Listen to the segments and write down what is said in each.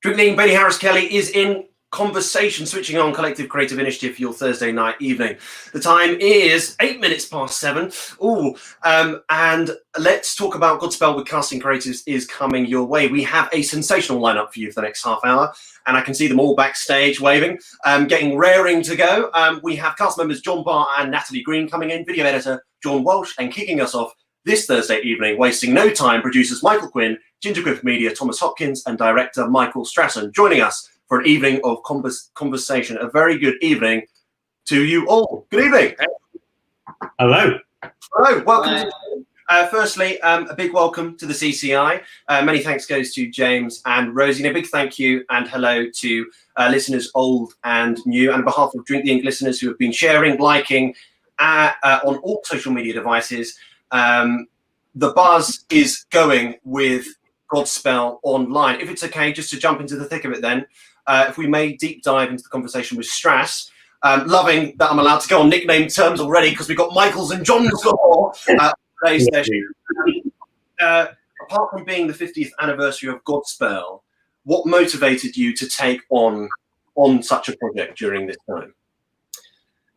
Drinkling Benny Harris Kelly is in conversation, switching on Collective Creative Initiative for your Thursday night evening. The time is 7:08. And let's talk about Godspell with Casting Creatives is coming your way. We have a sensational lineup for you for the next half hour, and I can see them all backstage waving, getting raring to go. We have cast members John Barr and Natalie Green coming in, video editor John Walsh, and kicking us off this Thursday evening, wasting no time, producers Michael Quinn, GingerQuiff Media Thomas Hopkins, and director Michael Strassen, joining us for an evening of conversation. A very good evening to you all. Good evening. Hello. Hello. Welcome. Firstly, a big welcome to the CCI. Many thanks goes to James and Rosie. And a big thank you and hello to listeners old and new. And on behalf of Drink the Ink listeners who have been sharing, liking on all social media devices, the buzz is going with Godspell Online. If it's okay, just to jump into the thick of it then, if we may deep dive into the conversation with Strass, loving that I'm allowed to go on nickname terms already because we've got Michaels and Johns galore today's session. Apart from being the 50th anniversary of Godspell, what motivated you to take on such a project during this time?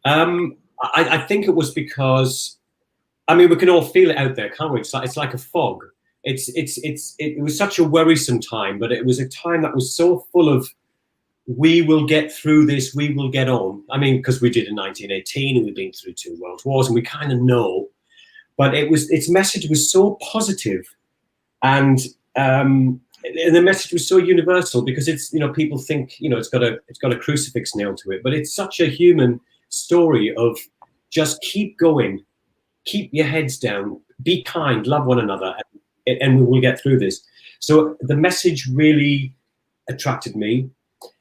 I think it was because, I mean, we can all feel it out there, can't we? It's like a fog. It was such a worrisome time, but it was a time that was so full of, we will get through this, we will get on. I mean, because we did in 1918 and we've been through 2 world wars and we kind of know, but its message was so positive, and the message was so universal because it's, people think, it's got a crucifix nailed to it, but it's such a human story of just keep going, keep your heads down, be kind, love one another, and we will get through this. So the message really attracted me.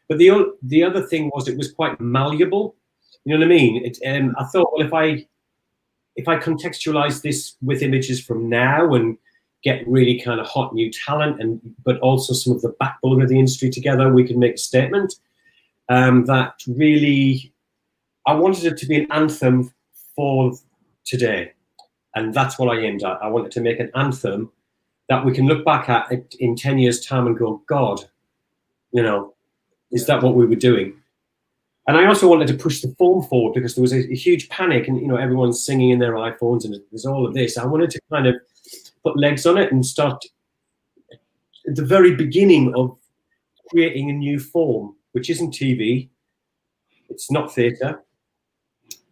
But the other thing was it was quite malleable. You know what I mean? I thought, well, if I contextualize this with images from now and get really kind of hot new talent, but also some of the backbone of the industry together, we can make a statement that really, I wanted it to be an anthem for today. And that's what I aimed at. I wanted to make an anthem that we can look back at in 10 years' time and go, God, is that what we were doing? And I also wanted to push the form forward because there was a huge panic and, everyone's singing in their iPhones and there's all of this. I wanted to kind of put legs on it and start at the very beginning of creating a new form, which isn't TV. It's not theatre.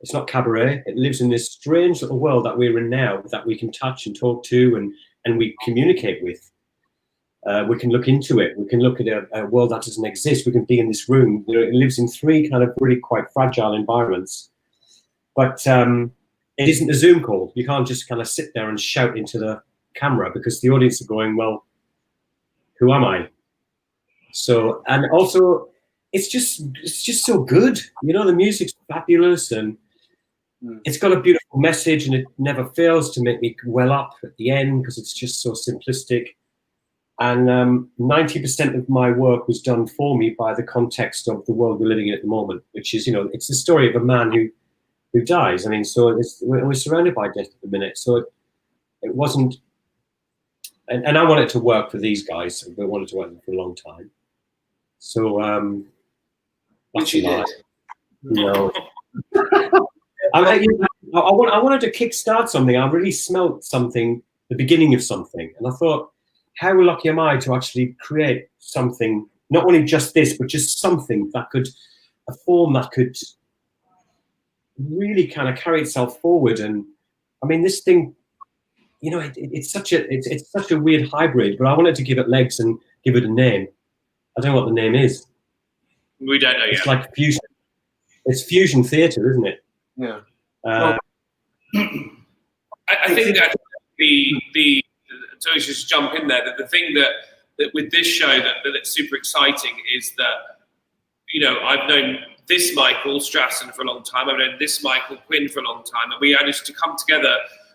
It's not cabaret. It lives in this strange little world that we're in now that we can touch and talk to and we communicate with. We can look into it. We can look at a world that doesn't exist. We can be in this room. It lives in 3 kind of really quite fragile environments. But it isn't a Zoom call. You can't just kind of sit there and shout into the camera because the audience are going, well, who am I? So, and also, it's just so good. The music's fabulous and it's got a beautiful message and it never fails to make me well up at the end because it's just so simplistic. And 90% of my work was done for me by the context of the world we're living in at the moment, which is, it's the story of a man who dies. I mean, so we're surrounded by death at the minute. So it wasn't, and I wanted to work for these guys. I wanted to work with them for a long time. So, which you did. No. I wanted to kickstart something. I really smelt something, the beginning of something. And I thought, how lucky am I to actually create something, not only just this, but just something that could, a form that could really kind of carry itself forward. And I mean, this thing, it's such a weird hybrid, but I wanted to give it legs and give it a name. I don't know what the name is. We don't know yet. It's like fusion. It's fusion theatre, isn't it? Yeah. I think that so just jump in there, that the thing that with this show that's super exciting is that, I've known this Michael Strassen for a long time. I've known this Michael Quinn for a long time. And we managed to come together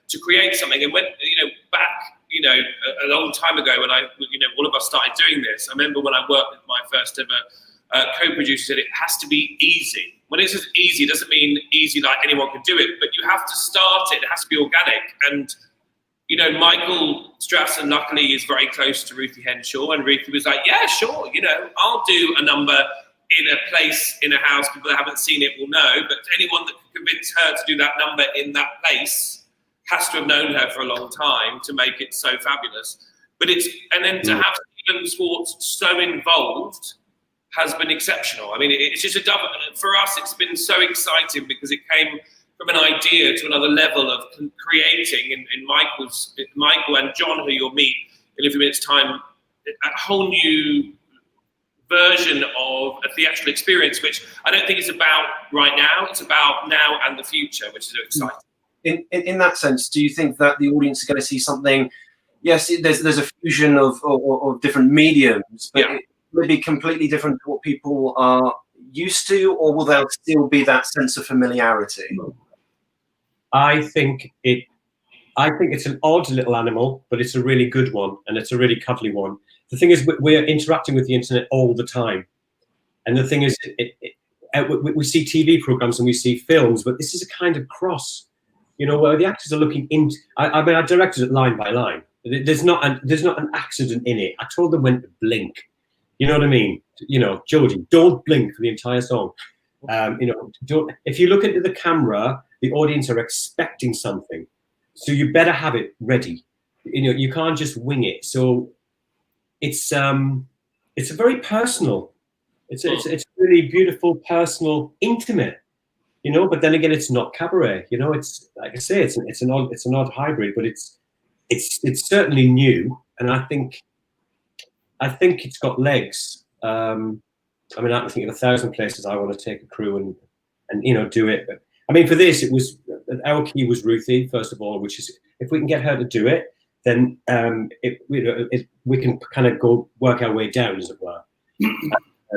to create something. And when, back, a long time ago when all of us started doing this, I remember when I worked with my first ever co-producer said it has to be easy. When it says easy, it doesn't mean easy like anyone can do it, but you have to start it. It has to be organic. And you know, Michael Strassen luckily is very close to Ruthie Henshaw, and Ruthie was like, yeah, sure, you know, I'll do a number in a place, in a house, people that haven't seen it will know, but anyone that can convince her to do that number in that place has to have known her for a long time to make it so fabulous. But and then to have Stephen Schwartz so involved has been exceptional. I mean, it's just a double, for us, it's been so exciting because it came from an idea to another level of creating in Michael and John, who you'll meet in a few minutes' time, a whole new version of a theatrical experience, which I don't think is about right now. It's about now and the future, which is so exciting. In that sense, do you think that the audience are going to see something? Yes, there's a fusion of different mediums, but it will be completely different to what people are used to, or will there still be that sense of familiarity? I think it's an odd little animal, but it's a really good one, and it's a really cuddly one. The thing is, we're interacting with the internet all the time, and the thing is, we see TV programs and we see films, but this is a kind of cross, you know, where the actors are looking into. I mean, I directed it line by line. There's not an accident in it. I told them when to blink. You know what I mean? You know, Georgie, don't blink for the entire song. You know, don't. If you look into the camera, the audience are expecting something, so you better have it ready. You know, you can't just wing it. So it's a very personal. It's really beautiful, personal, intimate. You know, but then again, it's not cabaret. You know, it's like I say, it's an odd hybrid, but it's certainly new, and I think it's got legs. I mean, I can think of 1,000 places I want to take a crew and you know, do it. But I mean, for this, it was our key was Ruthie, first of all, which is if we can get her to do it, then we can kind of go work our way down, as it were,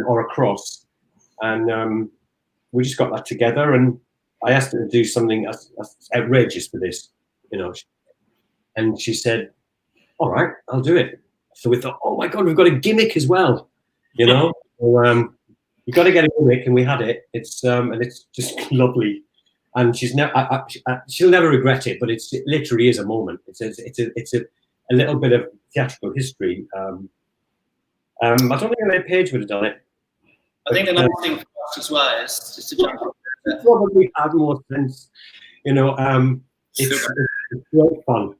or across. And we just got that together, and I asked her to do something outrageous for this, you know, and she said, "All right, I'll do it." So we thought, "Oh my God, we've got a gimmick as well," you know. So, you got to get a gimmick, and we had it. It's and it's just lovely, and she's she'll never regret it. But it literally is a moment. It's a little bit of theatrical history. I don't think Elaine Page would have done it. I think another thing for us as well is just to jump on. Probably have more sense, you know. It's great fun.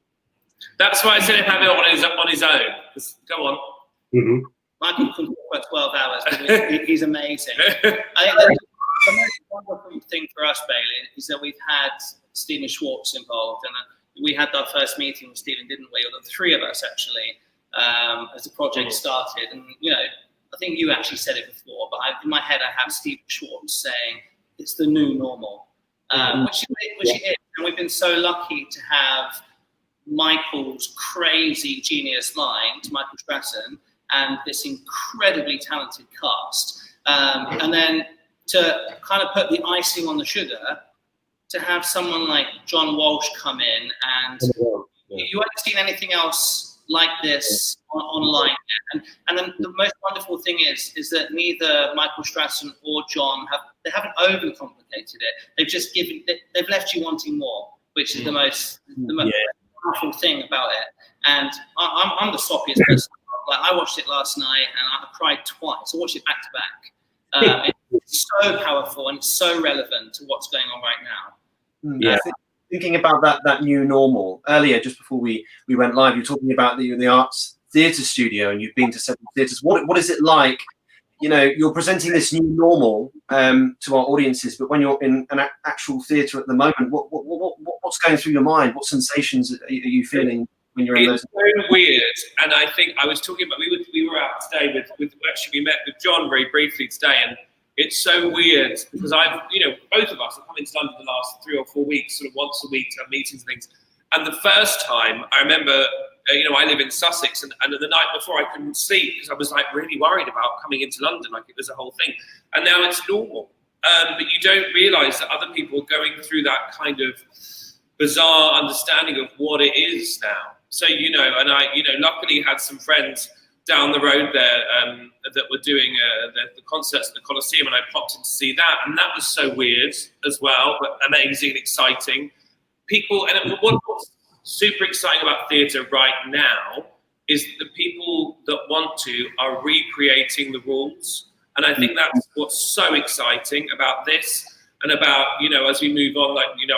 That's why I said have it on his own. Go on. Mm-hmm. Michael can talk for 12 hours, but he's amazing. I think the most wonderful thing for us, Bailey, is that we've had Stephen Schwartz involved, and we had our first meeting with Stephen, didn't we? Or the three of us actually, as the project started. And you know, I think you actually said it before, but in my head I have Stephen Schwartz saying it's the new normal, which it is. And we've been so lucky to have Michael's crazy genius mind, Michael Strassen, and this incredibly talented cast. And then to kind of put the icing on the sugar, to have someone like John Walsh come in, and you haven't seen anything else like this online yet. And then the most wonderful thing is that neither Michael Strassen or John haven't overly complicated it. They've left you wanting more, which is the most powerful thing about it. And I'm the sloppiest person. Like, I watched it last night and I cried twice. I watched it back to back. It's so powerful and it's so relevant to what's going on right now. Yeah. Thinking about that new normal, earlier, just before we went live, you were talking about the arts theatre studio, and you've been to several theatres. What is it like? You know, you're presenting this new normal to our audiences, but when you're in an actual theatre at the moment, what's going through your mind? What sensations are you feeling when you're in those? It's so weird, and I think I was talking about we were out today with actually we met with John very briefly today, and it's so weird because both of us have come into London the last 3 or 4 weeks, sort of once a week to have meetings and things. And the first time, I remember, I live in Sussex, and the night before I couldn't sleep because I was like really worried about coming into London, like it was a whole thing. And now it's normal, but you don't realise that other people are going through that kind of bizarre understanding of what it is now. So and I luckily had some friends down the road there that were doing the concerts at the Coliseum, and I popped in to see that, and that was so weird as well, but amazing and exciting. People, and super exciting about theatre right now is that the people that want to are recreating the rules. And I think that's what's so exciting about this and about, you know, as we move on, like, you know,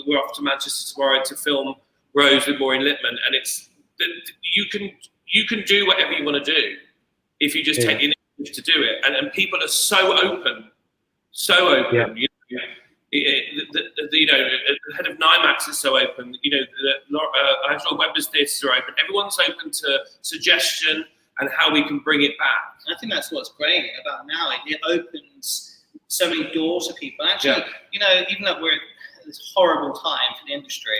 we're off to Manchester tomorrow to film Rose with Maureen Lipman. And it's, you can do whatever you want to do if you just take the initiative to do it. And people are so open. Yeah. You know, the head of NIMAX is so open. You know, Angela Weber's theatres are open. Everyone's open to suggestion and how we can bring it back. I think that's what's great about now. It opens so many doors for people. Actually, you know, even though we're at this horrible time for the industry,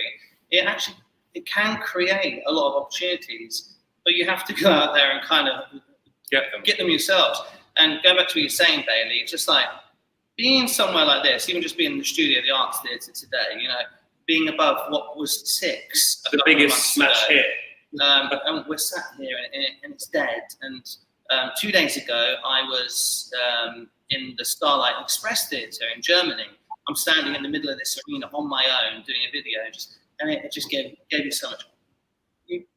it can create a lot of opportunities. But you have to go out there and kind of get them yourselves. And going back to what you're saying, Bailey, just like being somewhere like this, even just being in the studio of the Arts Theatre today, you know, being above what was 6. The biggest smash hit. And we're sat here and it's dead. And 2 days ago, I was in the Starlight Express Theatre in Germany. I'm standing in the middle of this arena on my own doing a video, and it just gave me so much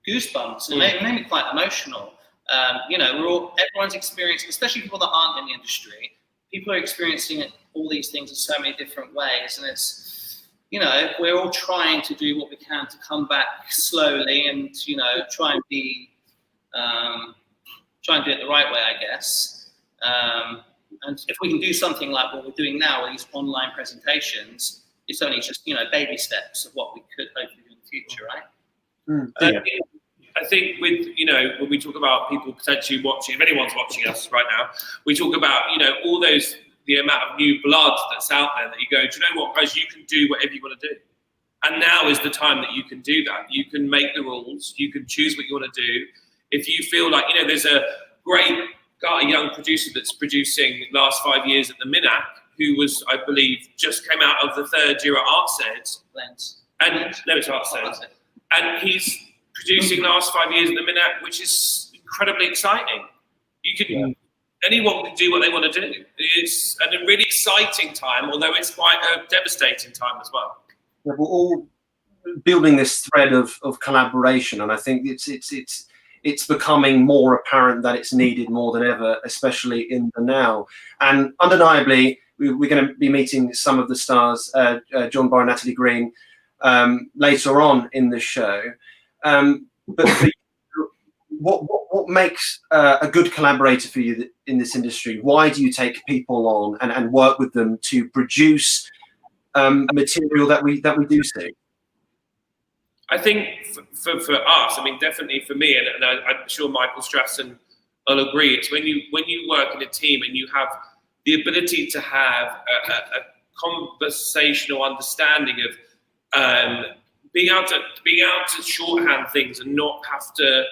goosebumps. And it made me quite emotional. You know, everyone's experiencing, especially people that aren't in the industry, people are experiencing all these things in so many different ways. And it's, you know, we're all trying to do what we can to come back slowly and, you know, try and do it the right way, I guess. And if we can do something like what we're doing now with these online presentations, it's only just, you know, baby steps of what we could hopefully do in the future, right? I think with, you know, when we talk about people potentially watching, if anyone's watching us right now, we talk about, you know, all those, the amount of new blood that's out there that you go, do you know what, guys, you can do whatever you want to do. And now is the time that you can do that. You can make the rules. You can choose what you want to do. If you feel like, you know, there's a great guy, a young producer that's producing the last 5 years at the Minac, who was, I believe, just came out of the 3rd year at ArtSed. No, it's ArtSed. And he's producing last 5 years at the Minac, which is incredibly exciting. You can, anyone can do what they want to do. It's a really exciting time, although it's quite a devastating time as well. Yeah, we're all building this thread of collaboration, and I think it's becoming more apparent that it's needed more than ever, especially in the now. And undeniably, we're going to be meeting some of the stars, John Barr and Natalie Green, later on in the show. But for you, what makes a good collaborator for you in this industry? Why do you take people on and work with them to produce material that we do see? I think for us, I mean, definitely for me, and I'm sure Michael Strassen will agree, it's when you work in a team and you have the ability to have a conversational understanding of being able to shorthand things and not have to.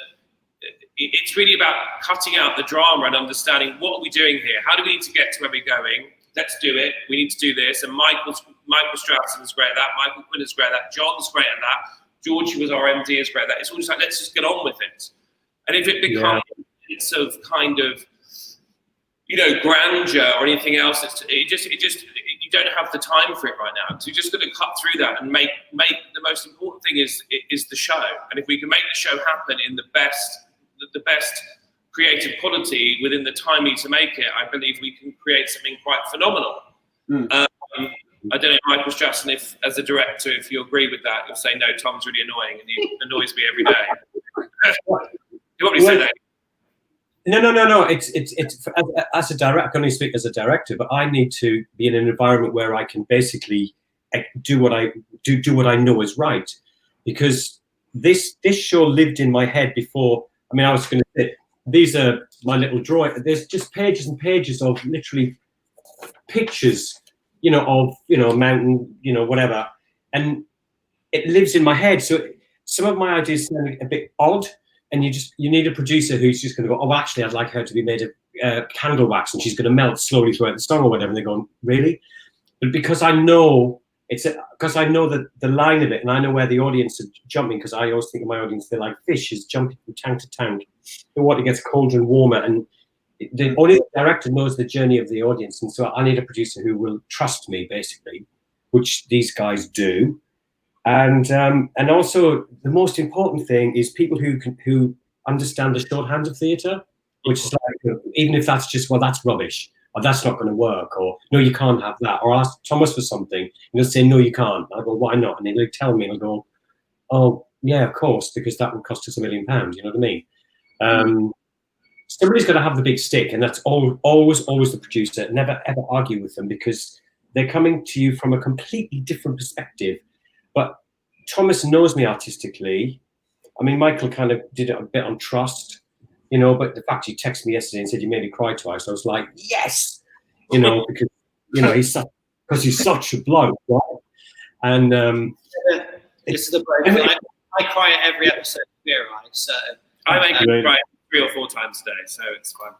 It's really about cutting out the drama and understanding what are we doing here. How do we need to get to where we're going? Let's do it. We need to do this. And Michael Strassen is great at that. Michael Quinn is great at that. John's great at that. George, who was our MD, is great at that. It's all just like, let's just get on with it. And if it becomes it's of kind of, you know, grandeur or anything else, you don't have the time for it right now. So you just got to cut through that and make the most important thing is the show. And if we can make the show happen in the best creative quality within the time we need to make it, I believe we can create something quite phenomenal. I don't know, Michael Strassen, if as a director, if you agree with that, you'll say, no, Tom's really annoying and he annoys me every day. You want me to say that? No. It's as a director, I can only speak as a director, but I need to be in an environment where I can basically do what I know is right, because this show lived in my head before. I mean, I was going to say, these are my little drawing. There's just pages and pages of literally pictures, you know, of, you know, a mountain, you know, whatever, and it lives in my head. So some of my ideas sound a bit odd, and you need a producer who's just going to go, oh, actually, I'd like her to be made of candle wax, and she's going to melt slowly throughout the song or whatever. And they're going, really? But because I know because I know the line of it, and I know where the audience is jumping, because I always think of my audience, they're like fishes jumping from tank to tank. The water gets colder and warmer, and only the director knows the journey of the audience. And so I need a producer who will trust me, basically, which these guys do. And also the most important thing is people who understand the shorthand of theatre, which is like, even if that's just, well, that's rubbish, or that's not going to work, or no, you can't have that, or ask Thomas for something, and he'll say, no, you can't. I'll go, why not? And he'll tell me, and I'll go, oh, yeah, of course, because that would cost us £1 million, you know what I mean? Somebody's got to have the big stick, and that's always the producer. Never, ever argue with them, because they're coming to you from a completely different perspective. But Thomas knows me artistically. I mean, Michael kind of did it a bit on trust, you know, but the fact he texted me yesterday and said, you made me cry twice, I was like, yes, you know, because, you know, he's such a bloke, right? And this is the bloke. I cry at every episode of Beer, right? So I make him cry 3 or 4 times a day, so it's fun.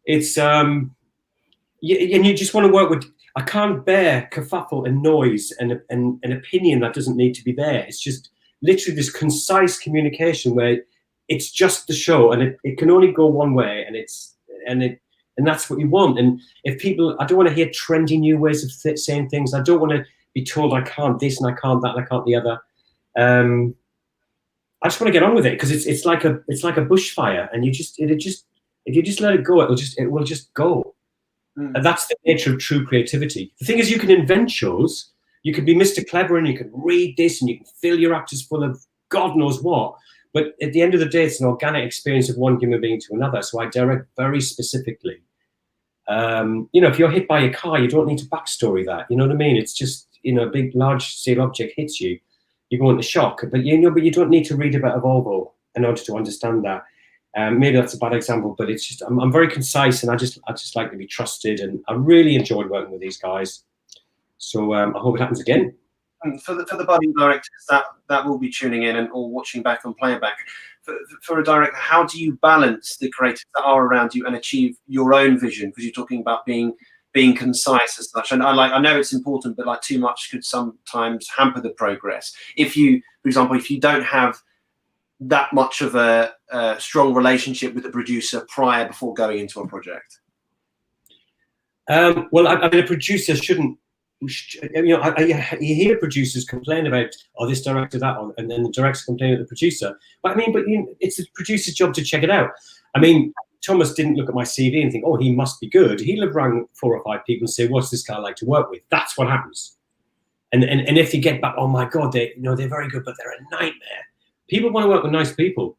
It's and you just want to work with. I can't bear kerfuffle and noise and an opinion that doesn't need to be there. It's just literally this concise communication where it's just the show, and it can only go one way, and that's what you want. And if people, I don't want to hear trendy new ways of saying things. I don't want to be told I can't this and I can't that and I can't the other. I just want to get on with it, because it's like a bushfire, and if you just let it go, it will just go. And that's the nature of true creativity. The thing is, you can invent shows, you can be Mr. Clever, and you can read this, and you can fill your actors full of God knows what. But at the end of the day, it's an organic experience of one human being to another. So I direct very specifically. You know, if you're hit by a car, you don't need to backstory that. You know what I mean? It's just, you know, a big, large steel object hits you, you go into shock. But you know, but you don't need to read about a Volvo in order to understand that. Maybe that's a bad example, but it's just I'm very concise, and I just like to be trusted, and I really enjoyed working with these guys. So I hope it happens again. And for the budding directors that will be tuning in or watching back on playback, for a director, how do you balance the creatives that are around you and achieve your own vision? Because you're talking about being concise as such, and I know it's important, but like too much could sometimes hamper the progress. If you, for example, if you don't have that much of a strong relationship with the producer before going into a project? Well, I mean, a producer shouldn't. You know, you hear producers complain about, oh, this director, that one, and then the director complain at the producer. But I mean, it's the producer's job to check it out. I mean, Thomas didn't look at my CV and think, oh, he must be good. He'll have rang 4 or 5 people and say, what's this guy like to work with? That's what happens. And if you get back, oh my God, they're very good, but they're a nightmare. People want to work with nice people.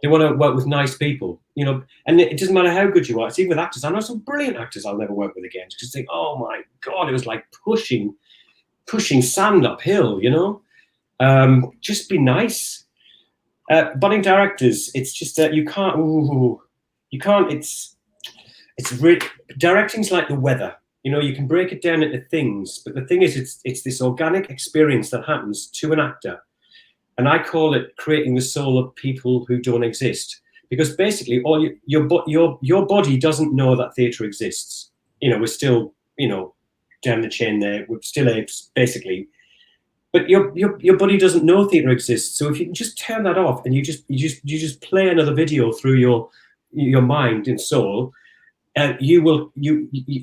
They want to work with nice people, you know, and it doesn't matter how good you are. It's even with actors. I know some brilliant actors I'll never work with again, because think, oh my God, it was like pushing sand uphill, you know. Just be nice. Budding directors, it's just that you can't. It's really, directing's like the weather. You know, you can break it down into things, but the thing is, it's this organic experience that happens to an actor. And I call it creating the soul of people who don't exist, because basically all your body doesn't know that theatre exists. You know, we're still, you know, down the chain there. We're still apes, basically. But your body doesn't know theatre exists. So if you can just turn that off and you just play another video through your mind and soul, you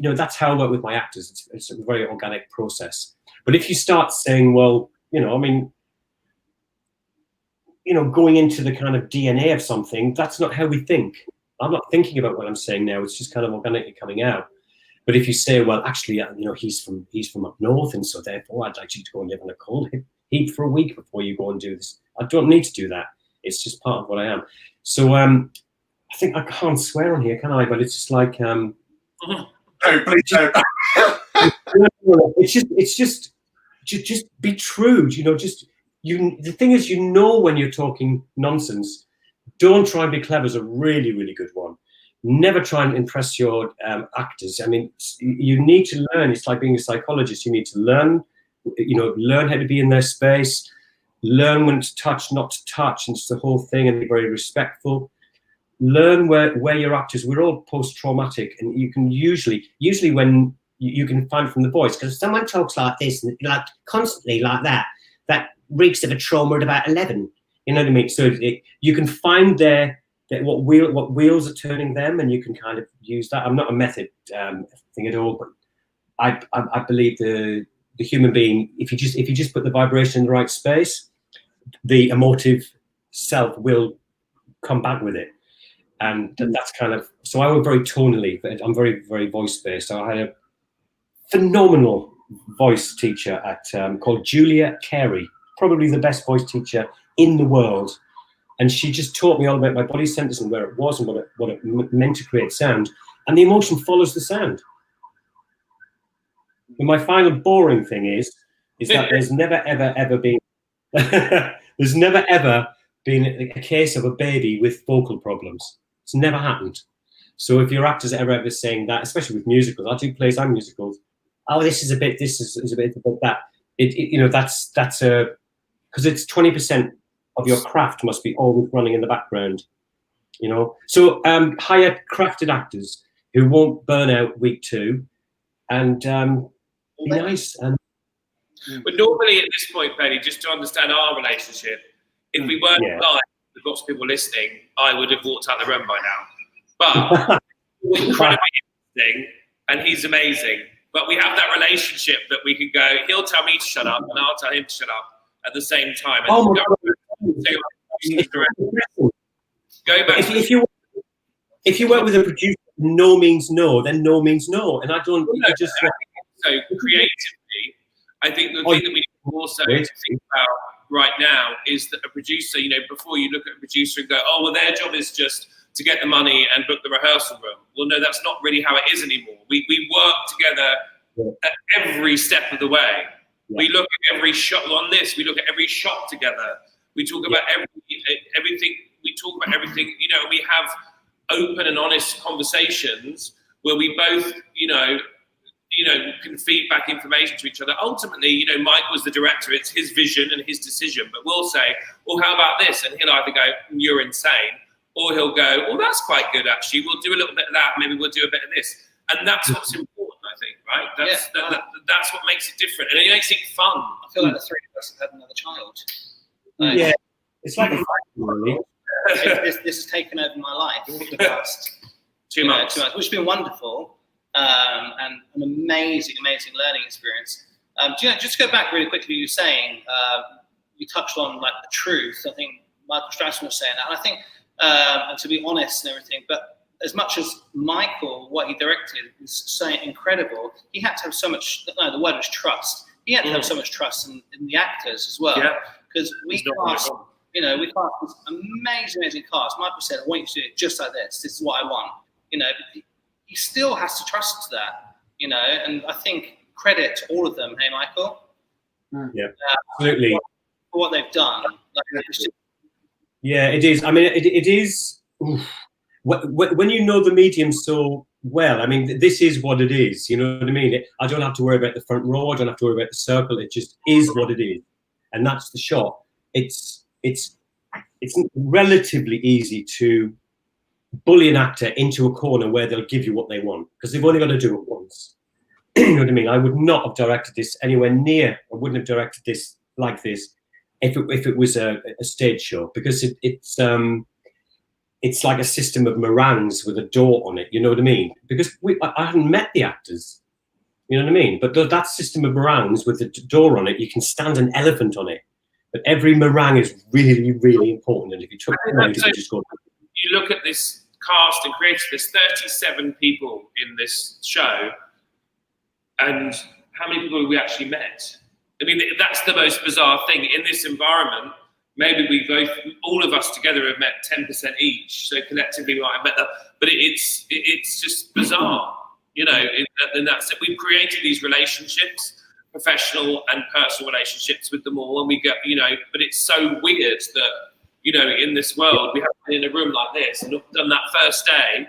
know, that's how I work with my actors. It's a very organic process. But if you start saying, well, you know, I mean, you know, going into the kind of DNA of something, that's not how we think. I'm not thinking about what I'm saying now. It's just kind of organically coming out. But if you say, well, actually, you know, he's from up north, and so therefore I'd like you to go and live on a cold heap for a week before you go and do this. I don't need to do that. It's just part of what I am. So I think I can't swear on here, can I? But it's just like No, please don't. it's just be true. You know, the thing is, you know, when you're talking nonsense, don't try and be clever is a really, really good one. Never try and impress your actors. I mean, you need to learn. It's like being a psychologist. You need to learn, you know, learn how to be in their space, learn when to touch, not to touch, and it's the whole thing, and be very respectful. Learn where your actors, we're all post-traumatic, and you can usually when you can find from the voice, because if someone talks like this, and like constantly like that reeks of a trauma at about 11. You know what I mean? So you can find what wheels are turning them, and you can kind of use that. I'm not a method thing at all, but I believe the the human being, if you just put the vibration in the right space, the emotive self will come back with it. And that's kind of, so I was very tonally, I'm very, very voice-based. So I had a phenomenal voice teacher called Julia Carey, probably the best voice teacher in the world. And she just taught me all about my body centers and where it was and what it meant to create sound. And the emotion follows the sound. And my final boring thing is that there's never, ever been, there's never, ever been a case of a baby with vocal problems. It's never happened. So if your actors are ever saying that, especially with musicals, I do plays and musicals, oh, this is a bit that. That's a, because it's 20% of your craft must be always running in the background, you know. So hire crafted actors who won't burn out week 2, and be nice. And but normally at this point, Penny, just to understand our relationship, if we weren't live, with lots of people listening, I would have walked out the room by now. But incredibly interesting, and he's amazing. But we have that relationship that we could go, he'll tell me to shut up, and I'll tell him to shut up at the same time. And oh my go back. If you work with a producer, no means no, then no means no. And I don't just. So creatively, I think the thing that we also think about right now is that a producer, you know, before you look at a producer and go, oh, well, their job is just to get the money and book the rehearsal room. Well, no, that's not really how it is anymore. We work together at every step of the way. Yeah. We look at every shot on this. We look at every shot together. We talk about everything. We talk about everything. You know, we have open and honest conversations where we both, you know, can feed back information to each other. Ultimately, you know, Michael's the director. It's his vision and his decision. But we'll say, well, how about this? And he'll either go, you're insane. Or he'll go, well, that's quite good, actually. We'll do a little bit of that. Maybe we'll do a bit of this. And that's what's important, I think, right? That's what makes it different. And it makes it fun. I feel like the three of us have had another child. Yeah. It's like a family. This has taken over my life for the past 2 months, which has been wonderful. And an amazing learning experience. Just to go back really quickly, you were saying, you touched on like the truth. I think Michael Strassen was saying that. And I think, and to be honest and everything, but as much as Michael, what he directed was so incredible, he had to have so much, the word was trust. He had to have so much trust in the actors as well. Because we cast this amazing cast. Michael said, I want you to do it just like this. This is what I want. You know, he still has to trust that, you know, and I think credit to all of them. Hey, Michael. Yeah, absolutely. For what they've done. Yeah, it is. I mean, it is. When you know the medium so well, I mean, this is what it is. You know what I mean? I don't have to worry about the front row. I don't have to worry about the circle. It just is what it is, and that's the shot. It's relatively easy to bully an actor into a corner where they'll give you what they want because they've only got to do it once. You know what I mean? I would not have directed this anywhere near. I wouldn't have directed this like this if it was a stage show because it's like a system of meringues with a door on it. You know what I mean? Because I haven't met the actors. You know what I mean? But that system of meringues with the door on it, you can stand an elephant on it. But every meringue is really, really important. And if you took it out, you just go. You look at this cast and created, there's 37 people in this show, and how many people have we actually met? I mean, that's the most bizarre thing. In this environment, maybe all of us together have met 10% each, so collectively we might have met them, but it's just bizarre, you know, and that's it. We've created these relationships, professional and personal relationships with them all, and we get, you know, but it's so weird that, you know, in this world, we have been in a room like this and done that first day,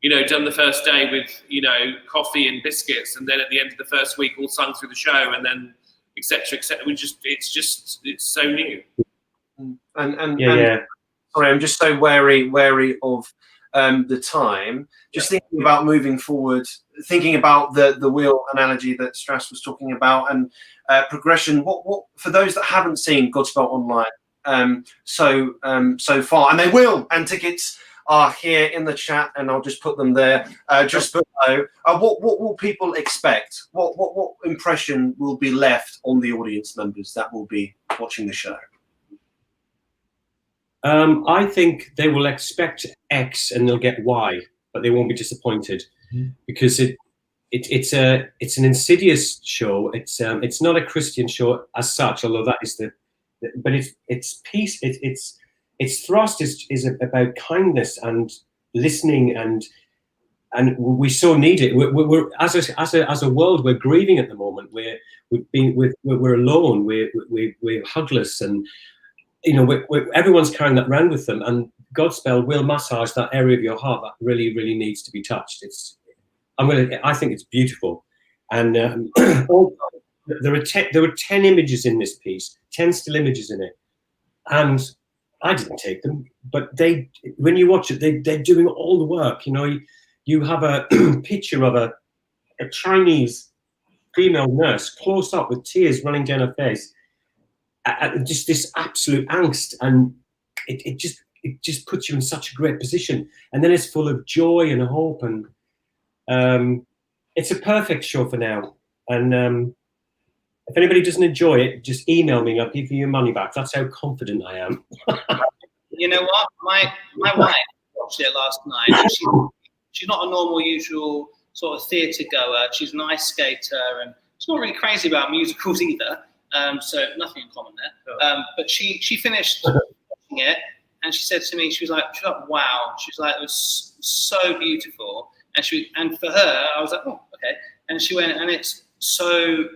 you know, done the first day with, you know, coffee and biscuits, and then at the end of the first week, all sung through the show, and then et cetera, et cetera. It's so new. And sorry, I'm just so wary of the time. Just thinking about moving forward, thinking about the wheel analogy that Strass was talking about, and progression. What for those that haven't seen Godspell Online so far, and they will, and tickets are here in the chat, and I'll just put them there just below. What will people expect? What impression will be left on the audience members that will be watching the show? I think they will expect X and they'll get Y, but they won't be disappointed because it's an insidious show. It's not a Christian show as such, although that is but it's peace. Its thrust is about kindness and listening, and we so need it. We're as a world, we're grieving at the moment. We're alone. We're hugless, and everyone's carrying that around with them. And Godspell will massage that area of your heart that really, really needs to be touched. I think it's beautiful, and there were 10 images in this piece, 10 still images in it, and I didn't take them, but when you watch it, they're doing all the work. You have a picture of a Chinese female nurse close up with tears running down her face, just this absolute angst, and it just puts you in such a great position. And then it's full of joy and hope, and it's a perfect show for now. And if anybody doesn't enjoy it, just email me. I'll give you your money back. That's how confident I am. You know what? My wife watched it last night. And she's not a normal, usual sort of theatre goer. She's an ice skater, and she's not really crazy about musicals either. So nothing in common there. But she finished watching it, and she said to me, she was like, wow. She was like, it was so beautiful. And for her, I was like, oh, okay. And she went, and it's so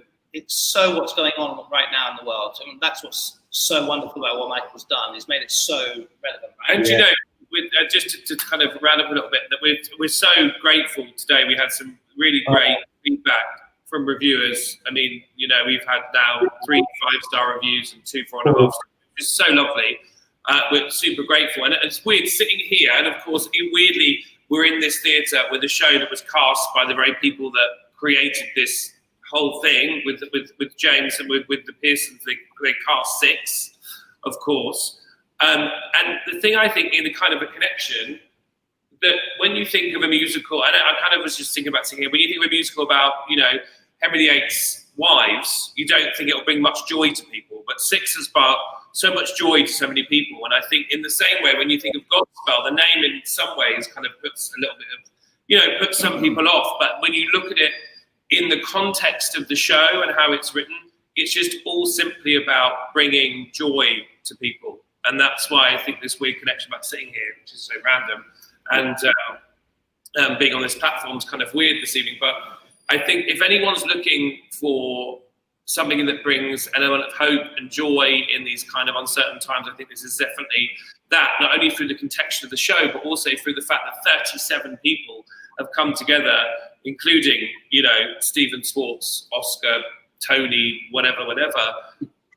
what's going on right now in the world. I mean, that's what's so wonderful about what Michael's done. He's made it so relevant, right? And just to kind of round up a little bit, that we're so grateful today. We had some really great feedback from reviewers. I mean, we've had now 3 5-star reviews and 2 4.5 stars. It's so lovely. We're super grateful, and it's weird sitting here. And of course, weirdly, we're in this theatre with a show that was cast by the very people that created this whole thing with James and with the Pearsons. They cast 6, of course. And the thing I think in a kind of a connection, that when you think of a musical, and I kind of was just thinking about singing, when you think of a musical about, Henry VIII's wives, you don't think it'll bring much joy to people. But 6 has brought so much joy to so many people. And I think in the same way, when you think of Godspell, the name in some ways kind of puts a little bit of, puts some people off. But when you look at it in the context of the show and how it's written, it's just all simply about bringing joy to people. And that's why I think this weird connection about sitting here, which is so random, and being on this platform is kind of weird this evening. But I think if anyone's looking for something that brings an element of hope and joy in these kind of uncertain times, I think this is definitely that, not only through the context of the show, but also through the fact that 37 people have come together, including, Stephen Swartz, Oscar, Tony, whatever,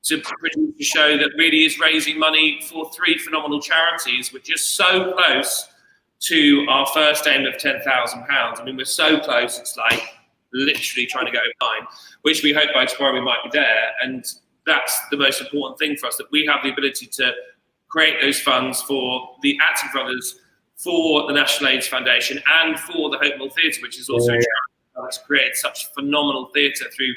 to produce a show that really is raising money for 3 phenomenal charities, which is so close to our first aim of £10,000. I mean, we're so close, it's like literally trying to get over 9, which we hope by tomorrow we might be there. And that's the most important thing for us, that we have the ability to create those funds for the Acting Brothers, for the National AIDS Foundation, and for the Hope Mill Theatre, which is also a charity that's created such phenomenal theatre through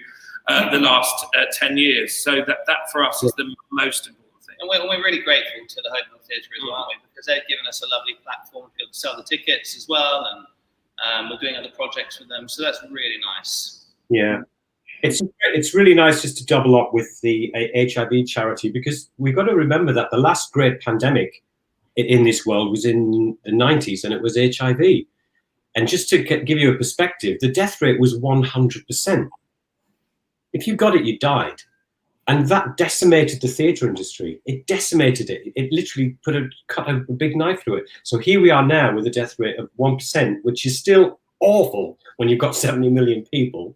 the last 10 years. So that for us is the most important thing. And we're really grateful to the Hope Mill Theatre as well, aren't we? Because they've given us a lovely platform to be able to sell the tickets as well, and we're doing other projects with them. So that's really nice. Yeah. It's really nice just to double up with the HIV charity, because we've got to remember that the last great pandemic in this world was in the 90s, and it was HIV. And just to give you a perspective, the death rate was 100%. If you got it, you died. And that decimated the theatre industry. It decimated it. It literally cut a big knife through it. So here we are now with a death rate of 1%, which is still awful when you've got 70 million people.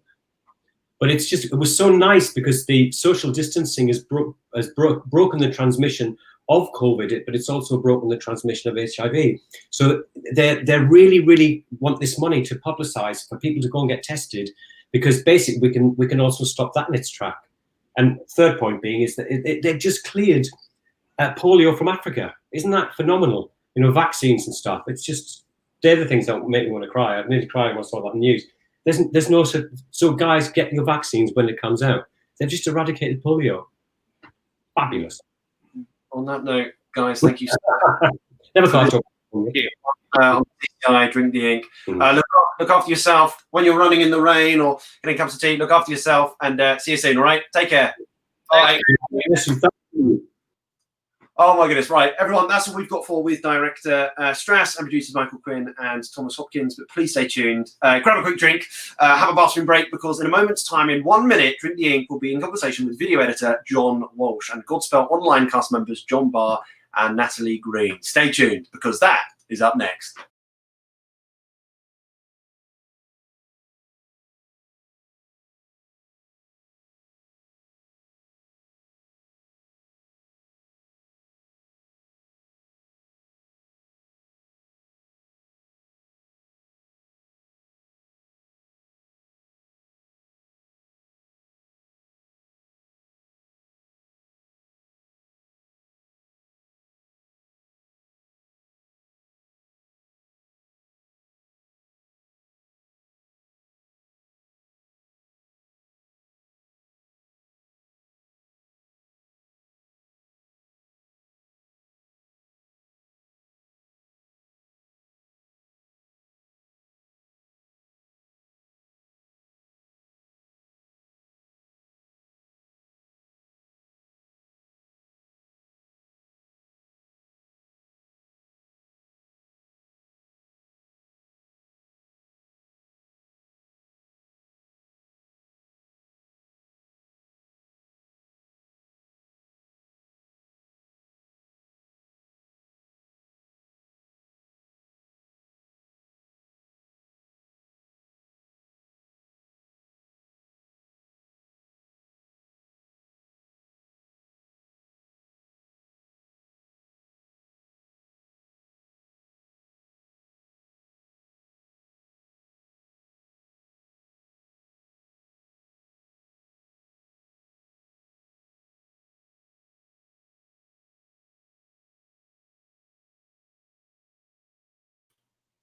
But it was so nice because the social distancing has broken the transmission of COVID, but it's also broken the transmission of HIV. So they really, really want this money to publicise, for people to go and get tested, because basically we can also stop that in its track. And third point being is that they just cleared polio from Africa. Isn't that phenomenal? vaccines and stuff. It's just, they're the things that make me want to cry. I've nearly cried when I saw that on the news. There's no, so guys, get your vaccines when it comes out. They've just eradicated polio. Fabulous. On that note, guys, thank you so much. Never thought to. On TCI, drink the ink. Look after yourself when you're running in the rain or getting cups of tea. Look after yourself, and see you soon. All right, take care. Bye. Oh my goodness! Right, everyone, that's what we've got for with director Strass and producers Michael Quinn and Thomas Hopkins. But please stay tuned. Grab a quick drink, have a bathroom break, because in a moment's time, in 1 minute, Drink the Ink will be in conversation with video editor John Walsh and GODSPELL Online cast members John Barr and Natalie Green. Stay tuned, because that is up next.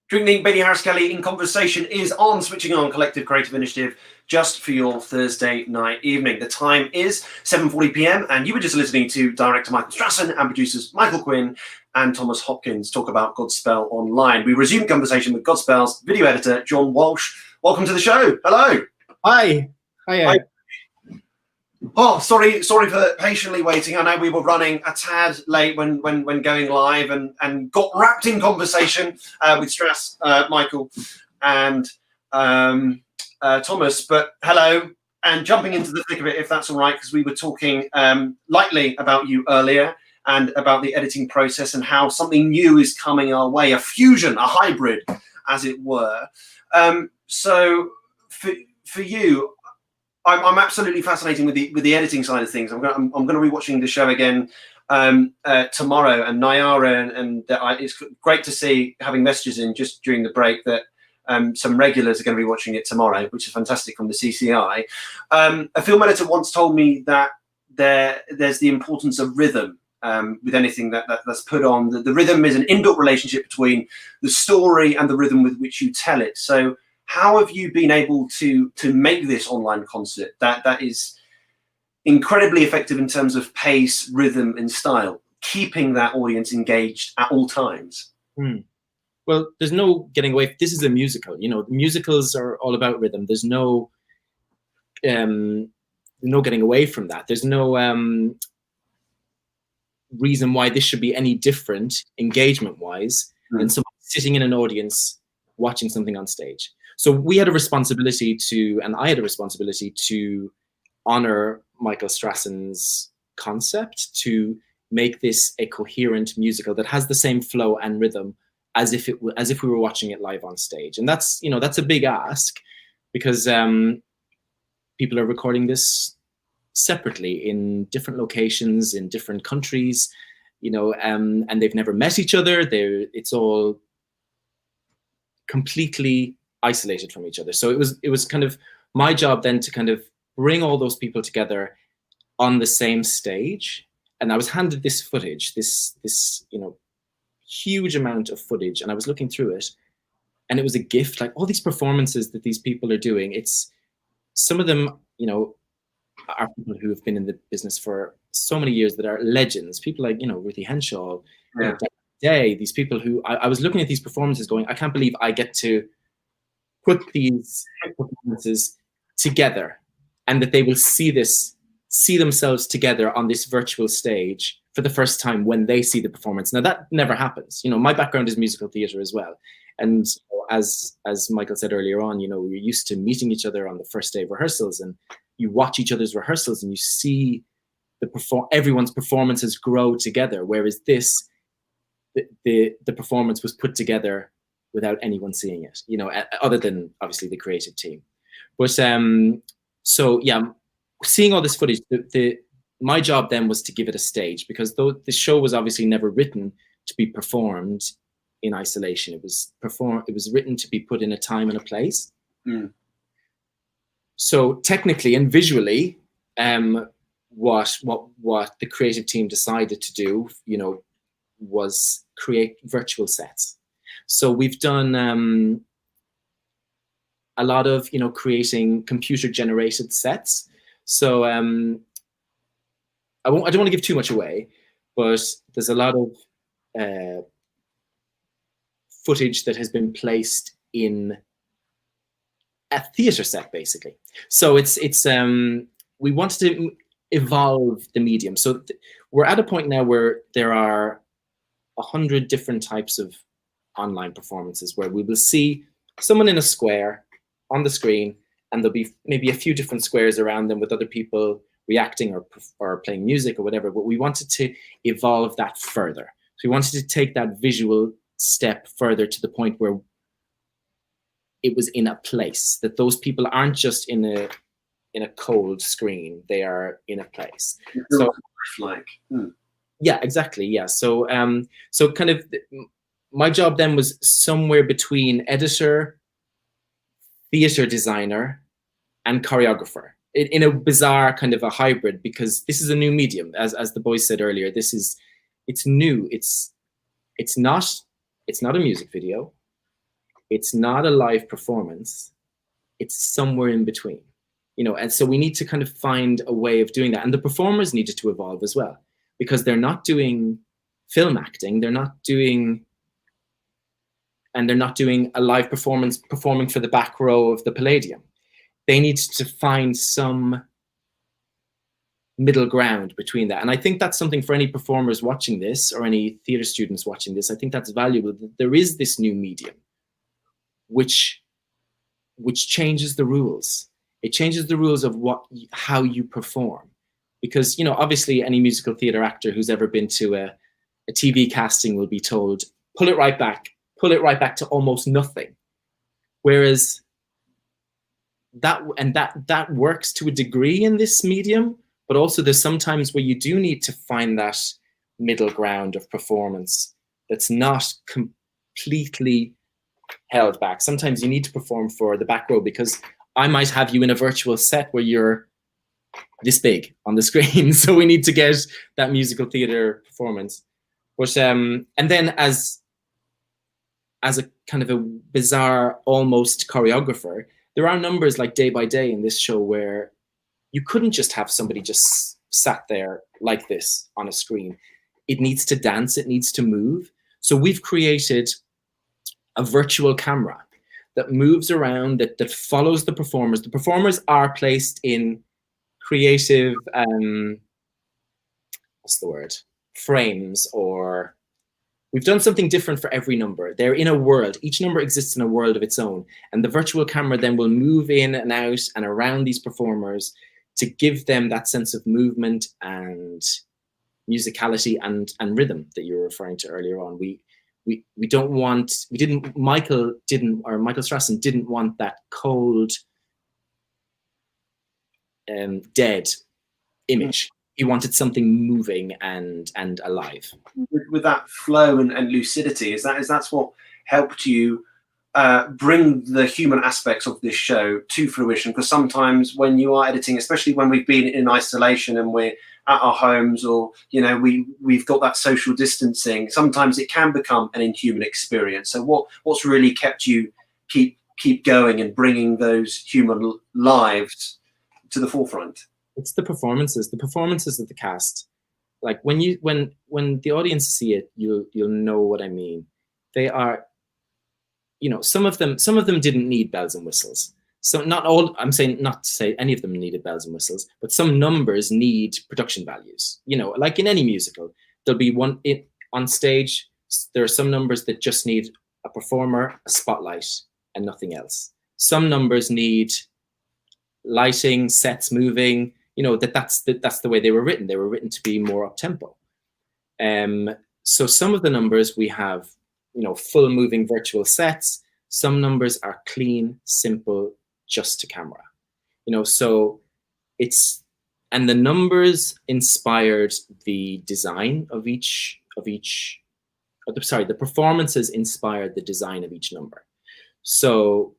Drinking Bailey Harris Kelly in conversation is on Switching On Collective Creative Initiative just for your Thursday night evening. The time is 7:40 p.m. and you were just listening to director Michael Strassen and producers Michael Quinn and Thomas Hopkins talk about Godspell Online. We resume conversation with Godspell's video editor John Walsh. Welcome to the show. Hello. Hi. Hi. Oh, sorry for patiently waiting. I know we were running a tad late when going live and got wrapped in conversation with Strass, Michael, and Thomas. But hello, and jumping into the thick of it, if that's all right, because we were talking lightly about you earlier and about the editing process and how something new is coming our way, a fusion, a hybrid, as it were. So for you, I'm absolutely fascinated with the editing side of things. I'm going to be watching the show again tomorrow, and Nayara and it's great to see, having messages in just during the break, that some regulars are going to be watching it tomorrow, which is fantastic from the CCI. A film editor once told me that there's the importance of rhythm with anything that's put on. The rhythm is an inbuilt relationship between the story and the rhythm with which you tell it. So how have you been able to make this online concert that is incredibly effective in terms of pace, rhythm, and style, keeping that audience engaged at all times? Well, there's no getting away. This is a musical. Musicals are all about rhythm. There's no getting away from that. There's no reason why this should be any different engagement-wise than someone sitting in an audience watching something on stage. So we had a responsibility and I had a responsibility to honor Michael Strassen's concept, to make this a coherent musical that has the same flow and rhythm as if we were watching it live on stage. And that's a big ask, because people are recording this separately in different locations, in different countries, and they've never met each other. It's all completely isolated from each other. So it was kind of my job then to kind of bring all those people together on the same stage. And I was handed this footage, this huge amount of footage, and I was looking through it, and it was a gift. Like all these performances that these people are doing, it's some of them, you know, are people who have been in the business for so many years that are legends. People like, you know, Ruthie Henshaw, you know, Day, these people who I was looking at these performances going, I can't believe I get to put these performances together, and that they will see themselves together on this virtual stage for the first time when they see the performance. Now that never happens. You know, my background is musical theatre as well. And as Michael said earlier on, you know, we're used to meeting each other on the first day of rehearsals, and you watch each other's rehearsals and you see everyone's performances grow together. Whereas this, the performance was put together without anyone seeing it, you know, other than obviously the creative team. But so yeah, seeing all this footage, my job then was to give it a stage, because though the show was obviously never written to be performed in isolation, it was written to be put in a time and a place. So technically and visually, what the creative team decided to do, you know, was create virtual sets. So we've done a lot of, you know, creating computer generated sets. So I don't want to give too much away, but there's a lot of footage that has been placed in a theatre set, basically. So it's we wanted to evolve the medium. So we're at a point now where there are 100 different types of online performances, where we will see someone in a square on the screen, and there'll be maybe a few different squares around them with other people reacting or playing music or whatever. But we wanted to evolve that further. So we wanted to take that visual step further to the point where it was in a place, that those people aren't just in a cold screen, they are in a place. So like yeah, exactly, yeah. So so kind of my job then was somewhere between editor, theater designer, and choreographer, in a bizarre kind of a hybrid, because this is a new medium, as the boys said earlier. It's new. It's not a music video. It's not a live performance. It's somewhere in between, you know. And so we need to kind of find a way of doing that. And the performers needed to evolve as well, because they're not doing film acting. They're not doing a live performance performing for the back row of the Palladium. They need to find some middle ground between that. And I think that's something for any performers watching this, or any theatre students watching this. I think that's valuable, that there is this new medium which changes the rules. It changes the rules of how you perform. Because, you know, obviously any musical theatre actor who's ever been to a TV casting will be told, pull it right back to almost nothing. Whereas that works to a degree in this medium, but also there's sometimes where you do need to find that middle ground of performance that's not completely held back. Sometimes you need to perform for the back row, because I might have you in a virtual set where you're this big on the screen. So we need to get that musical theatre performance. But and then as a kind of a bizarre almost choreographer, there are numbers like Day by Day in this show where you couldn't just have somebody just sat there like this on a screen. It needs to dance, it needs to move. So we've created a virtual camera that moves around, that follows the performers. The performers are placed in creative, frames, or we've done something different for every number. They're in a world. Each number exists in a world of its own. And the virtual camera then will move in and out and around these performers to give them that sense of movement and musicality and rhythm that you were referring to earlier on. Michael Strassen didn't want that cold, dead image. He wanted something moving and alive. With that flow and lucidity, that's what helped you bring the human aspects of this show to fruition? Because sometimes when you are editing, especially when we've been in isolation and we're at our homes, or we've got that social distancing, sometimes it can become an inhuman experience. So what's really kept you keep going and bringing those human lives to the forefront? It's the performances of the cast. Like when the audience see it, you'll know what I mean. They are, some of them didn't need bells and whistles. So not all, I'm saying not to say any of them needed bells and whistles, but some numbers need production values. Like in any musical, there'll be one on stage. There are some numbers that just need a performer, a spotlight, and nothing else. Some numbers need lighting, sets moving. That's the way they were written. They were written to be more up tempo. So some of the numbers we have, full moving virtual sets. Some numbers are clean, simple, just to camera. So and the numbers inspired the design of the performances inspired the design of each number. So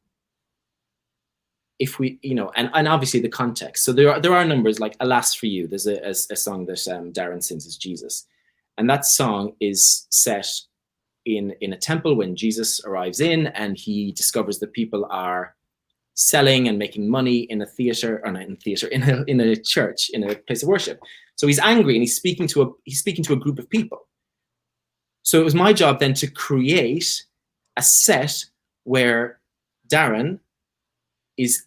if we, and obviously the context. So there are numbers like "Alas for You." There's a song that Darren sings as Jesus, and that song is set in a temple when Jesus arrives in, and he discovers that people are selling and making money in a theater, or not in a theater, in a church, in a place of worship. So he's angry, and he's speaking to a group of people. So it was my job then to create a set where Darren is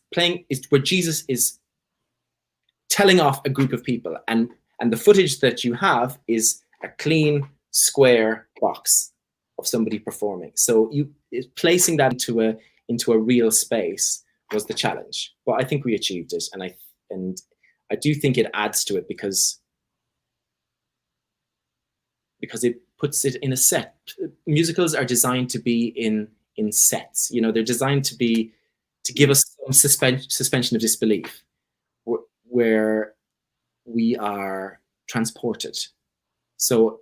where Jesus is telling off a group of people, and the footage that you have is a clean square box of somebody performing. So placing that into a real space was the challenge, but I think we achieved it, and I do think it adds to it because it puts it in a set. Musicals are designed to be in sets. They're designed to give us some suspension of disbelief, where we are transported. So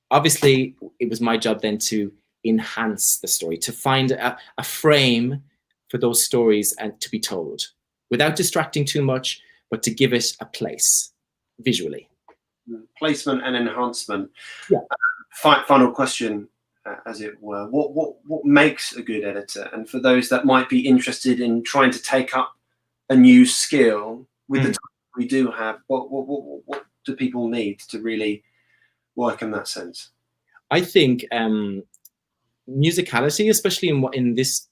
obviously it was my job then to enhance the story, to find a frame for those stories and to be told without distracting too much, but to give it a place visually. Placement and enhancement. Yeah. Final question, as it were. What makes a good editor? And for those that might be interested in trying to take up a new skill with the time we do have, what do people need to really work in that sense? I think musicality, especially in this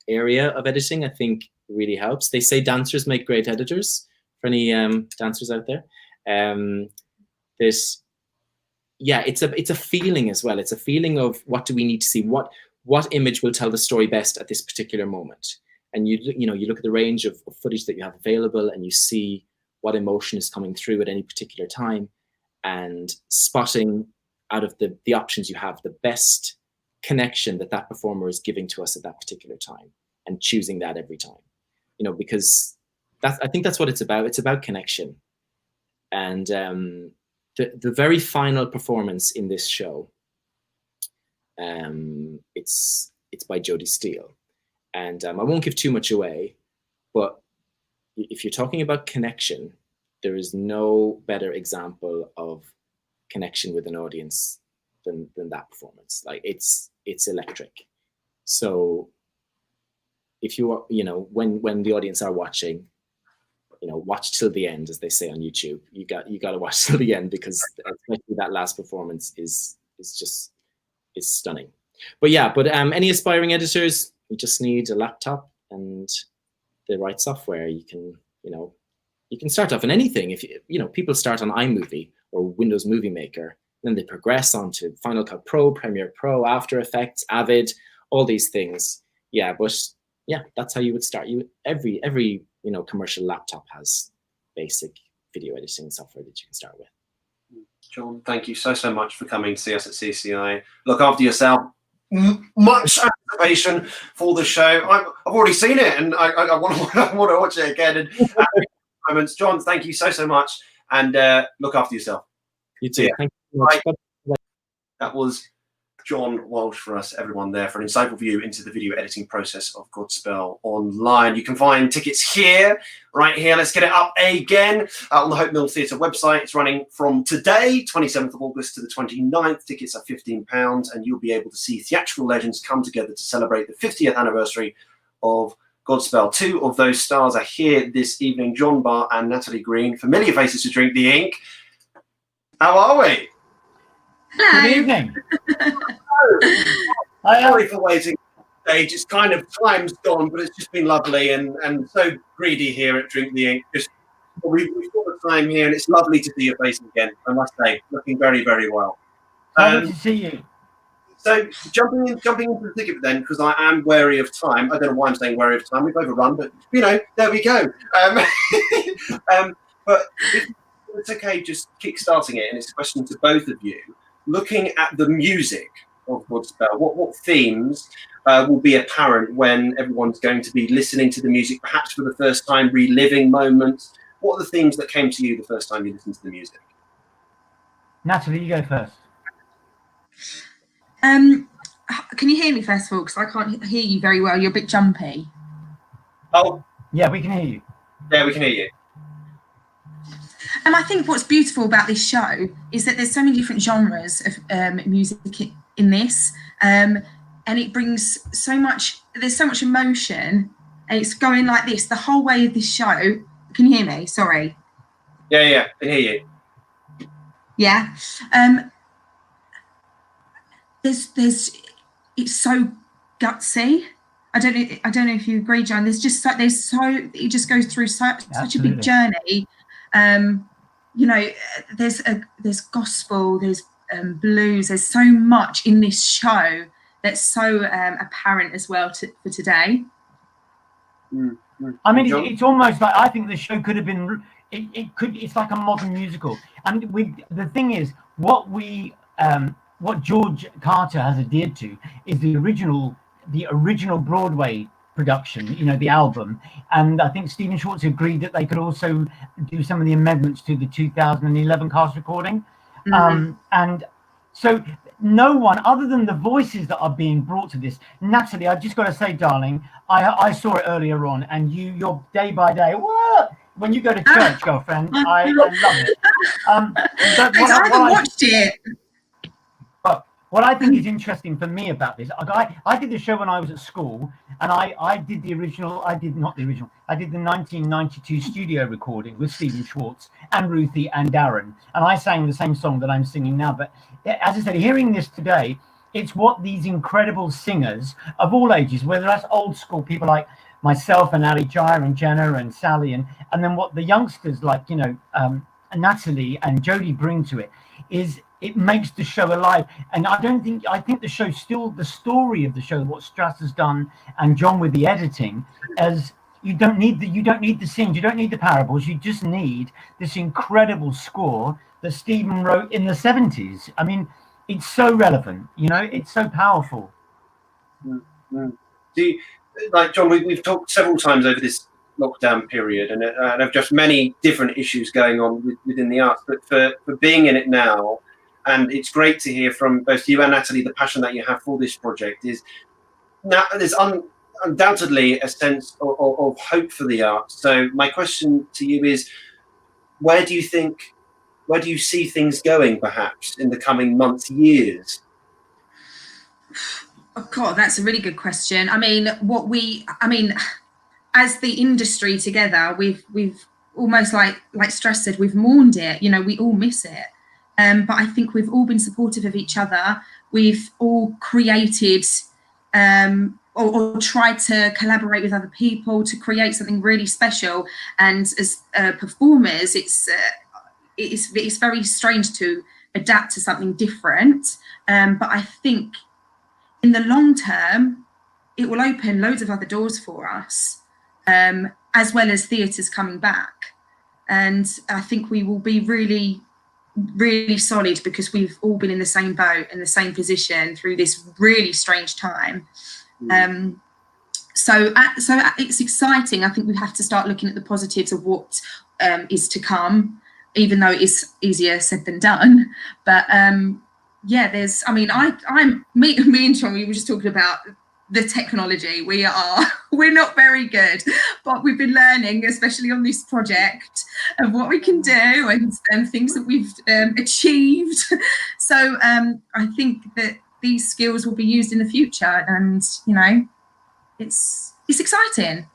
area of editing, I think really helps. They say dancers make great editors. For any dancers out there, it's a feeling as well. It's a feeling of what do we need to see, what image will tell the story best at this particular moment. And you look at the range of footage that you have available, and you see what emotion is coming through at any particular time, and spotting out of the options you have the best connection that performer is giving to us at that particular time, and choosing that every time. Because I think that's what it's about. It's about connection. And the very final performance in this show, it's by Jodie Steele. And I won't give too much away, but if you're talking about connection, there is no better example of connection with an audience than that performance. Like it's electric. So if you are, when the audience are watching, watch till the end, as they say on YouTube. You got to watch till the end, because especially that last performance is stunning. But any aspiring editors, you just need a laptop and the right software. You can start off in anything. If people start on iMovie or Windows Movie Maker, then they progress on to Final Cut Pro, Premiere Pro, After Effects, Avid, all these things. That's how you would start. Every commercial laptop has basic video editing software that you can start with. John, thank you so much for coming to see us at CCI. Look after yourself. Much anticipation for the show. I've already seen it, and I want to watch it again. And moments, John, thank you so much, and look after yourself. You too. Thank you so much. That was John Walsh for us, everyone there, for an insightful view into the video editing process of Godspell Online. You can find tickets here, right here. Let's get it up again on the Hope Mill Theatre website. It's running from today, 27th of August, to the 29th. Tickets are £15, and you'll be able to see theatrical legends come together to celebrate the 50th anniversary of Godspell. Two of those stars are here this evening, John Barr and Natalie Green, familiar faces to Drink the Ink. How are we? Hello. Good evening. Sorry for waiting stage. It's kind of, time's gone, but it's just been lovely and so greedy here at Drink the Ink. Just we've got the time here, and it's lovely to see your face again, I must say. Looking very, very well. Lovely to see you. So jumping into the thick of it then, because I am wary of time. I don't know why I'm saying wary of time. We've overrun, but you know, there we go. But it's okay, just kick-starting it, and it's a question to both of you. Looking at the music of Godspell, what themes will be apparent when everyone's going to be listening to the music, perhaps for the first time, reliving moments? What are the themes that came to you the first time you listened to the music? Natalie, you go first. Can you hear me first of all? Because I can't hear you very well. You're a bit jumpy. Oh, yeah, we can hear you. Yeah, we can hear you. And I think what's beautiful about this show is that there's so many different genres of music in this, and it brings so much. There's so much emotion, and it's going like this the whole way of this show. Can you hear me? Sorry. Yeah, I can hear you. Yeah. There's it's so gutsy. I don't know if you agree, John. It just goes through such a big journey. You know, there's gospel, there's blues, there's so much in this show that's so apparent as well for today. I mean, it's almost like, I think the show could have been. It's like a modern musical. And the thing is, what George Carter has adhered to is the original Broadway production, you know, the album. And I think Stephen Schwartz agreed that they could also do some of the amendments to the 2011 cast recording. And so no one other than the voices that are being brought to this. Natalie, I just got to say, darling, I saw it earlier on, and you're day by day, what? When you go to church, girlfriend, I love it. I haven't watched it. What I think is interesting for me about this, I did the show when I was at school, and I did the 1992 studio recording with Stephen Schwartz and Ruthie and Darren, and I sang the same song that I'm singing now. But as I said, hearing this today, it's what these incredible singers of all ages, whether that's old school people like myself and Ali Jaya and Jenna and Sally, and then what the youngsters like, you know, Natalie and Jodie bring to it, is it makes the show alive. And I think the show still, the story of the show, what Strass has done and John with the editing, as you don't need the scenes, you don't need the parables, you just need this incredible score that Stephen wrote in the 70s. I mean, it's so relevant, you know, it's so powerful. Like John, we've talked several times over this lockdown period, and of just many different issues going on within the arts, but for being in it now, and it's great to hear from both you and Natalie the passion that you have for this project. Is now there's undoubtedly a sense of hope for the arts. So my question to you is, where do you see things going, perhaps in the coming months, years? Oh God, that's a really good question. I mean, as the industry together, we've almost like Strass said, we've mourned it. You know, we all miss it. But I think we've all been supportive of each other. We've all created or tried to collaborate with other people to create something really special. And as performers, it's very strange to adapt to something different. But I think in the long term, it will open loads of other doors for us, as well as theatres coming back. And I think we will be really, really solid because we've all been in the same boat, in the same position through this really strange time. So it's exciting. I think we have to start looking at the positives of what is to come, even though it's easier said than done. But yeah, there's, I mean, me and John, we were just talking about the technology. We're not very good, but we've been learning, especially on this project, of what we can do and things that we've achieved. So I think that these skills will be used in the future, and you know, it's exciting.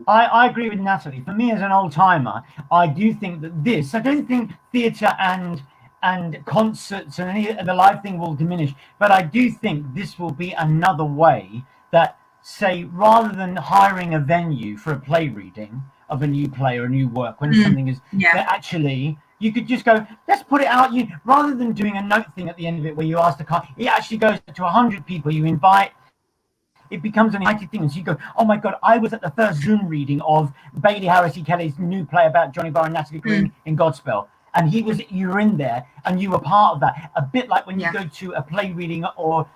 I agree with Natalie. For me, as an old timer, I do think that I don't think theatre and concerts and any of the live thing will diminish, but I do think this will be another way that, say, rather than hiring a venue for a play reading of a new play or a new work, when something is that actually you could just go, let's put it out. You rather than doing a note thing at the end of it where you ask the cast, it actually goes to 100 people. You invite. It becomes an exciting thing. And so you go, oh my God, I was at the first Zoom reading of Bailey Harris E. Kelly's new play about Johnny Barr and Natalie Green in Godspell. And you were in there and you were part of that. A bit like when you go to a play reading or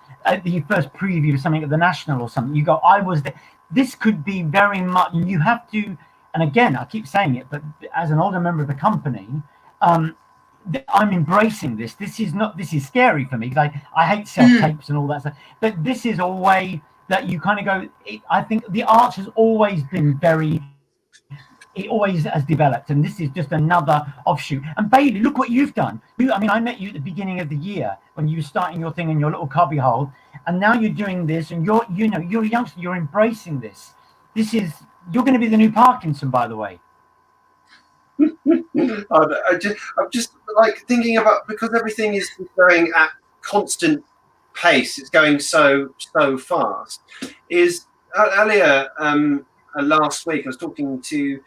the first preview of something at the National or something, you go, I was there. This could be very much, you have to, and again, I keep saying it, but as an older member of the company, I'm embracing this. This is scary for me because I hate self-tapes and all that stuff. But this is a way that you kind of go, I think the arts has always been it always has developed, and this is just another offshoot. And Bailey, look what you've done. I met you at the beginning of the year when you were starting your thing in your little cubby hole, and now you're doing this, and you're a youngster, you're embracing this. You're going to be the new Parkinson, by the way. I'm just like thinking about, because everything is going at constant pace, it's going so fast. Is earlier last week I was talking to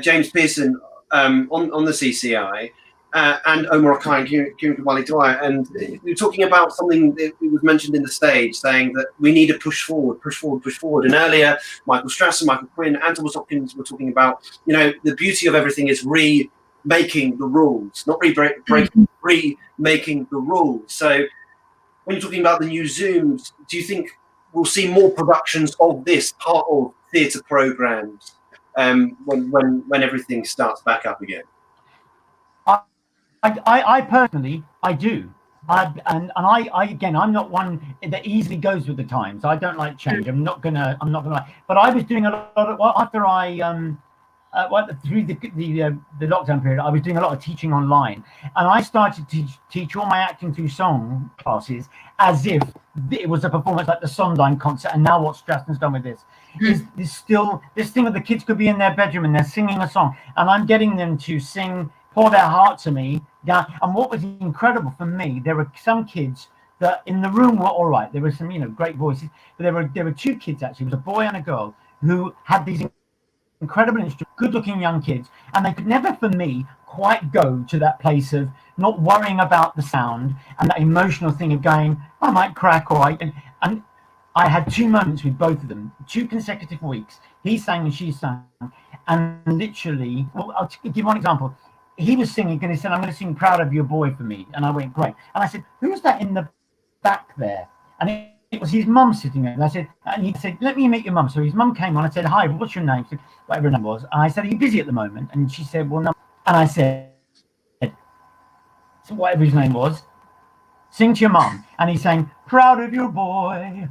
James Pearson on the CCI and Omar Akai and Kieran Kamali Dwyer, and we were talking about something that was mentioned in the stage, saying that we need to push forward. And earlier, Michael Strassen, Michael Quinn, and Thomas Hopkins were talking about, you know, the beauty of everything is remaking the rules, not remaking the rules. So when you're talking about the new Zooms, do you think we'll see more productions of this part of theatre programs when everything starts back up again? I personally, I do. I'm not one that easily goes with the times. I don't like change. I'm not gonna. But I was doing a lot of after through the lockdown period. I was doing a lot of teaching online, and I started to teach all my acting through song classes as if it was a performance like the Sondheim concert. And now what Strassen's done with this is still this thing that the kids could be in their bedroom and they're singing a song, and I'm getting them to pour their heart to me. Yeah, and what was incredible for me, there were some kids that in the room were all right. There were some, great voices, but there were two kids actually. It was a boy and a girl who had these incredible instruments, good-looking young kids, and they could never, for me, quite go to that place of not worrying about the sound and that emotional thing of going, I might crack, or and I had two moments with both of them, 2 consecutive weeks. He sang and she sang, and literally, well, I'll give one example. He was singing and he said, I'm going to sing Proud of Your Boy for me. And I went, great. And I said, who's that in the back there? And it was his mum sitting there. And I said, and he said, let me meet your mum. So his mum came on. I said, hi, what's your name? She said, whatever her name was. And I said, are you busy at the moment? And she said, well, no. And I said, so whatever his name was, sing to your mum. And he's saying, proud of your boy.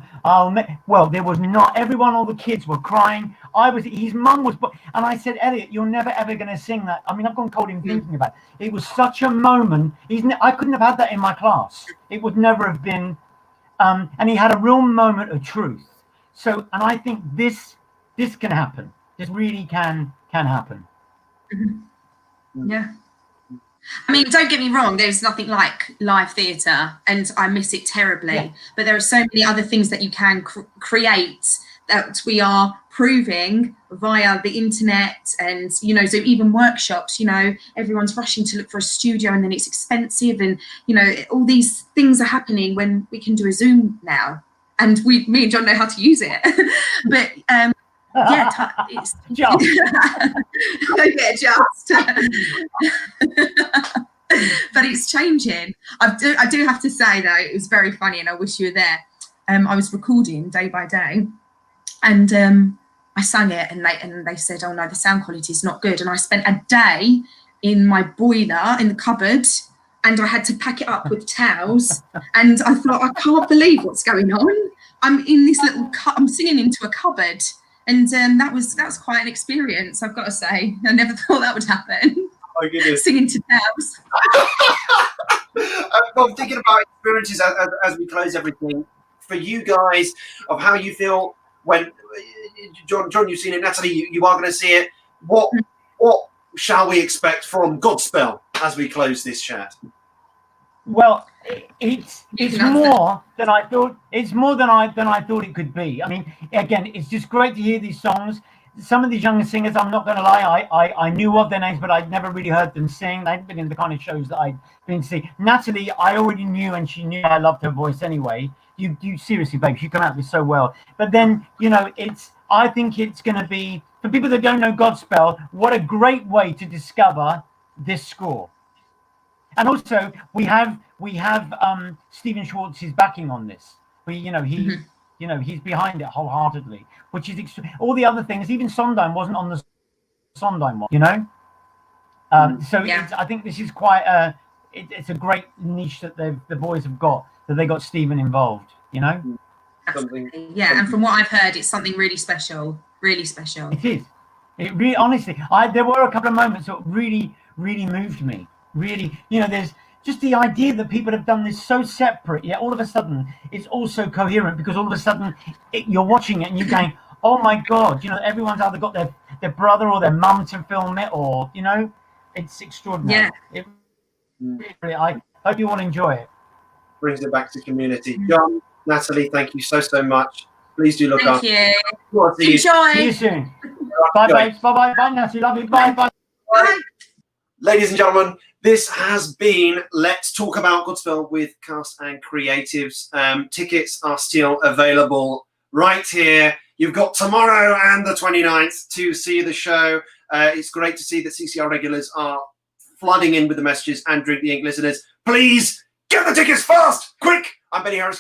Well, there was not, everyone, all the kids were crying. His mum was, and I said, Elliot, you're never ever going to sing that. I mean, I've gone cold in thinking about it. It was such a moment. I couldn't have had that in my class. It would never have been, and he had a real moment of truth. So, and I think this can happen. This really can happen. Yeah. I mean, don't get me wrong, there's nothing like live theatre, and I miss it terribly. Yeah. But there are so many other things that you can create that we are proving via the internet, and, so even workshops, everyone's rushing to look for a studio, and then it's expensive, and, all these things are happening when we can do a Zoom now. And me and John know how to use it. But, it's just. But it's changing. I do have to say though, it was very funny, and I wish you were there. I was recording day by day, and I sang it, and they said, oh no, the sound quality is not good. And I spent a day in my boiler in the cupboard and I had to pack it up with towels. And I thought, I can't believe what's going on. I'm in this little I'm singing into a cupboard, and that was quite an experience, I've got to say. I never thought that would happen. Oh, goodness. Singing to towels. I'm thinking about experiences as we close everything. For you guys, of how you feel when John, you've seen it. Natalie, you are going to see it. What shall we expect from Godspell as we close this chat? Well, it's more than I thought. It's more than I thought it could be. I mean, again, it's just great to hear these songs. Some of these younger singers, I'm not going to lie, I knew of their names, but I'd never really heard them sing. They hadn't been in the kind of shows that I'd been to see. Natalie, I already knew, and she knew I loved her voice anyway. You seriously, babe, you come out with so well. But then, you know, I think it's going to be, for people that don't know Godspell, what a great way to discover this score. And also, we have Stephen Schwartz's backing on this. He's behind it wholeheartedly, which is all the other things. Even Sondheim wasn't on the Sondheim one, you know. I think this is quite it's a great niche that the boys have got, that they got Stephen involved, you know. Absolutely. Yeah, and from what I've heard, it's something really special. Really special. It is. It really, honestly, there were a couple of moments that really, really moved me. Really, you know, there's just the idea that people have done this so separate, yet all of a sudden it's also coherent, because all of a sudden you're watching it and you're going, oh my God, you know, everyone's either got their brother or their mum to film it, or, you know, it's extraordinary. Yeah. I hope you want to enjoy it. Brings it back to community. John, Natalie, thank you so much. Please do look up. Thank you. Enjoy. See you soon. Bye, babes. Bye, Natalie. Love you. Bye. Bye. Ladies and gentlemen, this has been Let's Talk About Godspell with cast and creatives. Tickets are still available right here. You've got tomorrow and the 29th to see the show. It's great to see that CCR regulars are flooding in with the messages, and Drink the Ink listeners. Please get the tickets fast, quick. I'm Benny Harris.